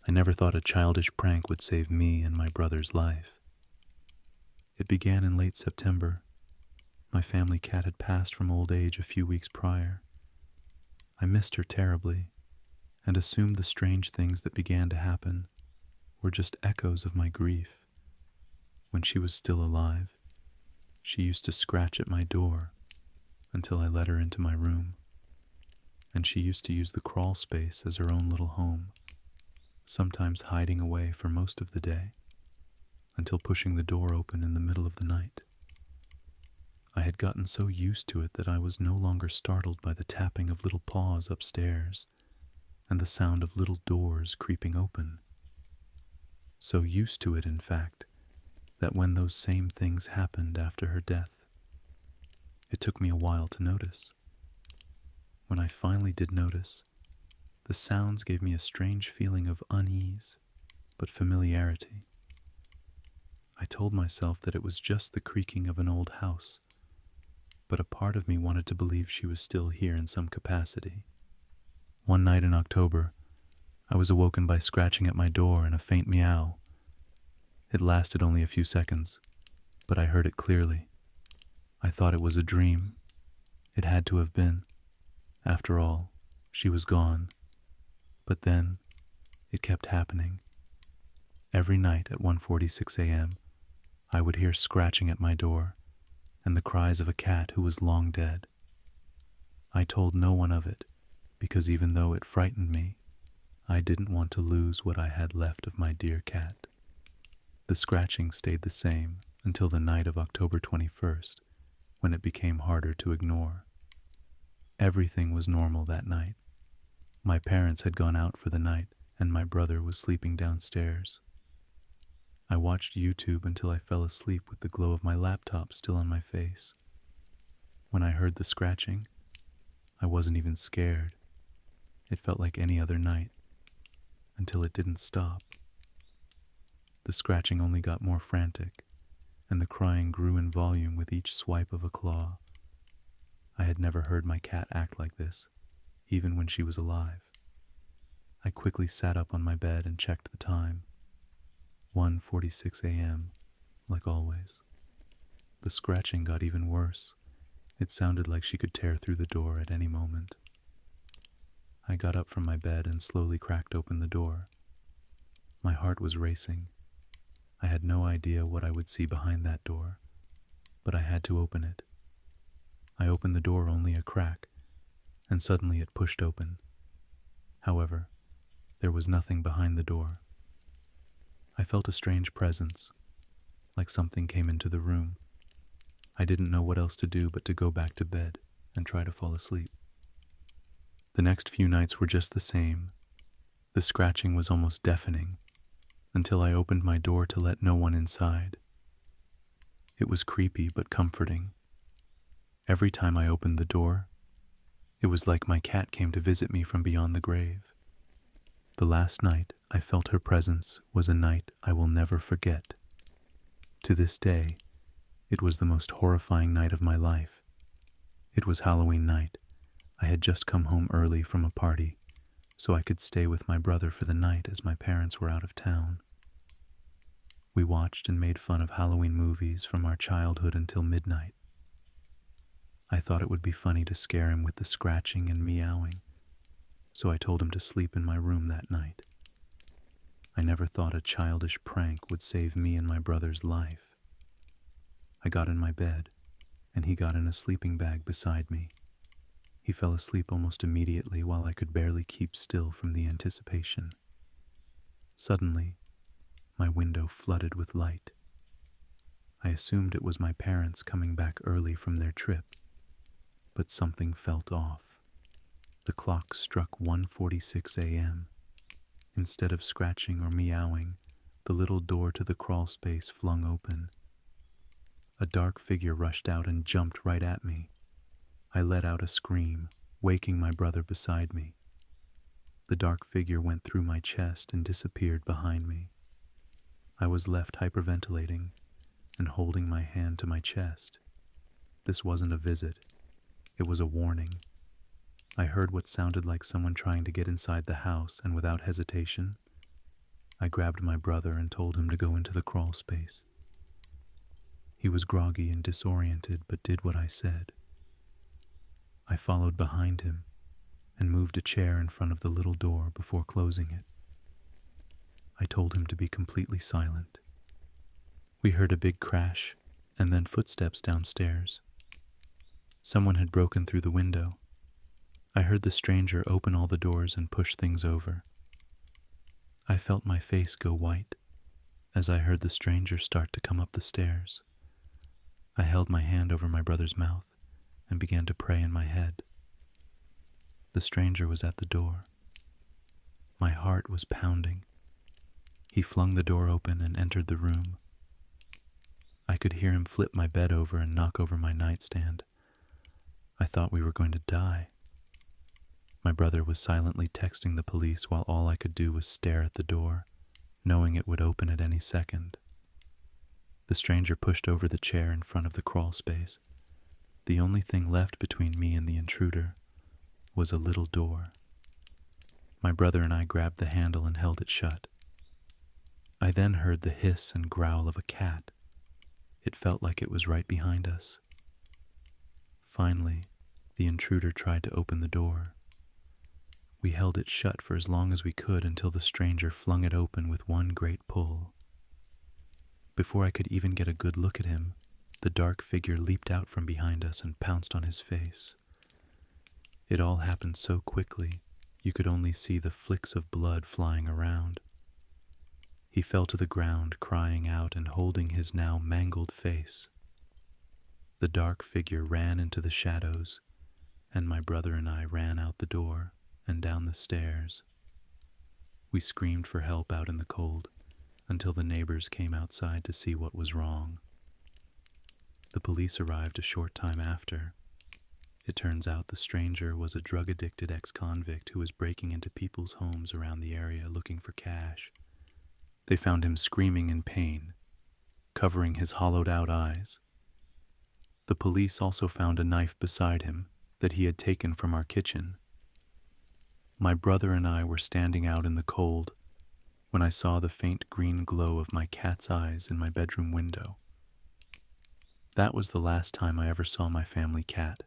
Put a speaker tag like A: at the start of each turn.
A: I never thought a childish prank would save me and my brother's life. It began in late September. My family cat had passed from old age a few weeks prior. I missed her terribly and assumed the strange things that began to happen were just echoes of my grief. When she was still alive, she used to scratch at my door until I let her into my room, and she used to use the crawl space as her own little home, sometimes hiding away for most of the day until pushing the door open in the middle of the night. I had gotten so used to it that I was no longer startled by the tapping of little paws upstairs and the sound of little doors creeping open. So used to it, in fact, that when those same things happened after her death, it took me a while to notice. When I finally did notice, the sounds gave me a strange feeling of unease, but familiarity. I told myself that it was just the creaking of an old house, but a part of me wanted to believe she was still here in some capacity. One night in October, I was awoken by scratching at my door and a faint meow. It lasted only a few seconds, but I heard it clearly. I thought it was a dream. It had to have been. After all, she was gone. But then, it kept happening. Every night at 1:46 a.m., I would hear scratching at my door and the cries of a cat who was long dead. I told no one of it, because even though it frightened me, I didn't want to lose what I had left of my dear cat. The scratching stayed the same until the night of October 21st, when it became harder to ignore. Everything was normal that night. My parents had gone out for the night, and my brother was sleeping downstairs. I watched YouTube until I fell asleep with the glow of my laptop still on my face. When I heard the scratching, I wasn't even scared. It felt like any other night, until it didn't stop. The scratching only got more frantic, and the crying grew in volume with each swipe of a claw. I had never heard my cat act like this, even when she was alive. I quickly sat up on my bed and checked the time. 1:46 a.m., like always. The scratching got even worse. It sounded like she could tear through the door at any moment. I got up from my bed and slowly cracked open the door. My heart was racing. I had no idea what I would see behind that door, but I had to open it. I opened the door only a crack, and suddenly it pushed open. However, there was nothing behind the door. I felt a strange presence, like something came into the room. I didn't know what else to do but to go back to bed and try to fall asleep. The next few nights were just the same. The scratching was almost deafening, until I opened my door to let no one inside. It was creepy but comforting. Every time I opened the door, it was like my cat came to visit me from beyond the grave. The last night I felt her presence was a night I will never forget. To this day, it was the most horrifying night of my life. It was Halloween night. I had just come home early from a party, so I could stay with my brother for the night as my parents were out of town. We watched and made fun of Halloween movies from our childhood until midnight. I thought it would be funny to scare him with the scratching and meowing, so I told him to sleep in my room that night. I never thought a childish prank would save me and my brother's life. I got in my bed, and he got in a sleeping bag beside me. He fell asleep almost immediately while I could barely keep still from the anticipation. Suddenly, my window flooded with light. I assumed it was my parents coming back early from their trip, but something felt off. The clock struck 1:46 a.m. Instead of scratching or meowing, the little door to the crawl space flung open. A dark figure rushed out and jumped right at me. I let out a scream, waking my brother beside me. The dark figure went through my chest and disappeared behind me. I was left hyperventilating and holding my hand to my chest. This wasn't a visit. It was a warning. I heard what sounded like someone trying to get inside the house, and without hesitation, I grabbed my brother and told him to go into the crawl space. He was groggy and disoriented, but did what I said. I followed behind him and moved a chair in front of the little door before closing it. I told him to be completely silent. We heard a big crash and then footsteps downstairs. Someone had broken through the window. I heard the stranger open all the doors and push things over. I felt my face go white as I heard the stranger start to come up the stairs. I held my hand over my brother's mouth and began to pray in my head. The stranger was at the door. My heart was pounding. He flung the door open and entered the room. I could hear him flip my bed over and knock over my nightstand. I thought we were going to die. My brother was silently texting the police while all I could do was stare at the door, knowing it would open at any second. The stranger pushed over the chair in front of the crawl space. The only thing left between me and the intruder was a little door. My brother and I grabbed the handle and held it shut. I then heard the hiss and growl of a cat. It felt like it was right behind us. Finally, the intruder tried to open the door. We held it shut for as long as we could until the stranger flung it open with one great pull. Before I could even get a good look at him, the dark figure leaped out from behind us and pounced on his face. It all happened so quickly, you could only see the flicks of blood flying around. He fell to the ground, crying out and holding his now mangled face. The dark figure ran into the shadows, and my brother and I ran out the door and down the stairs. We screamed for help out in the cold until the neighbors came outside to see what was wrong. The police arrived a short time after. It turns out the stranger was a drug-addicted ex-convict who was breaking into people's homes around the area looking for cash. They found him screaming in pain, covering his hollowed-out eyes. The police also found a knife beside him that he had taken from our kitchen. My brother and I were standing out in the cold when I saw the faint green glow of my cat's eyes in my bedroom window. That was the last time I ever saw my family cat.